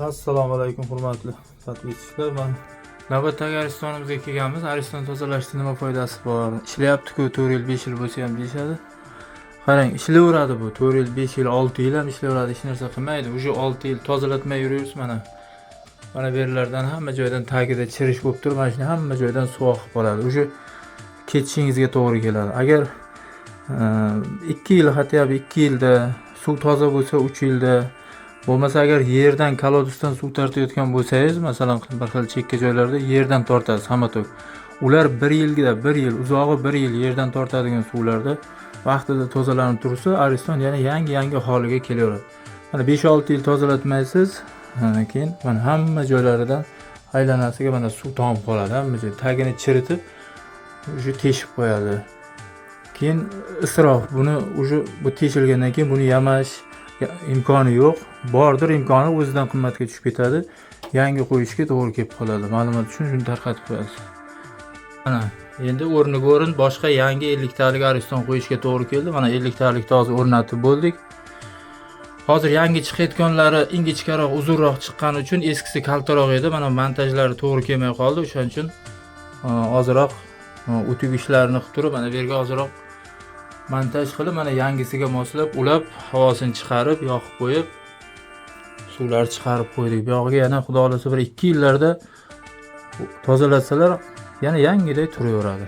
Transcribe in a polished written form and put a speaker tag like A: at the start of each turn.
A: Assalomu alaykum hurmatli podpischilar. Men navbatdagi Aristonimizga kelganmiz. Ariston tozalashda nima foydasi bor? Ishlayapti-ku, 4 yil, 5 yil bo'lsa ham deyshadi. Qarang, ishlayveradi bu. 4 yil, 5 yil, 6 yil ham ishlayveradi, hech narsa qilmaydi. Uje 6 yil tozalatmay yuribsiz mana. Mana bu yerlardan hamma joydan tagida chirish bo'lib turib, mana shuni hamma joydan suv oqib qoladi. Uje ketishingizga to'g'ri keladi. Agar 2 yil, hatto 2 yilda suv toza bo'lsa, 3 yilda bo'lmasa, agar yerdan kolodusdan suv tortayotgan bo'lsangiz, masalan, bir xil chekka joylarda yerdan tortasiz samotok. Ular 1 yilga, 1 yil, uzog'i 1 yil yerdan tortadigan suvlarda vaqtida tozalanib tursa, Ariston yana yangi holiga kelaveradi. Mana 5-6 yil tozalatmaysiz, keyin mana hamma joylaridan aylanasiga mana suv tomib qoladi, hamma joy tagini chiritib, o'sha teshib qo'yadi. Keyin isrof, buni o'sha bu teshilgandan keyin buni yamash imkoni yo'q. Bordir imkoni, o'zidan qimmatga tushib ketadi. Yangi qo'yishga to'g'ri kelib qoladi. Ma'lumot uchun shuni tarqatib qo'yasiz. Mana endi o'rniga o'rin boshqa yangi 50 talik Ariston qo'yishga to'g'ri keldi. Mana 50 talik hozir o'rnatib bo'ldik. Hozir yangi chiqayotganlari ingichkaroq, uzunroq chiqqani uchun eskisi kaltaroq edi. Mana montajlari to'g'ri kelmay qoldi. O'shaning uchun ozroq o'tib ishlarini qilib turib, mana bu yerga ozroq montaj qilib, mana yangisiga moslab, ulab, havosini chiqarib, yoqib qo'yib, suvlar chiqarib qo'ydik. Bu yog'iga yana xudo xolasa bir 2 yillarda tozalatsalar, yana yangiday turaveradi.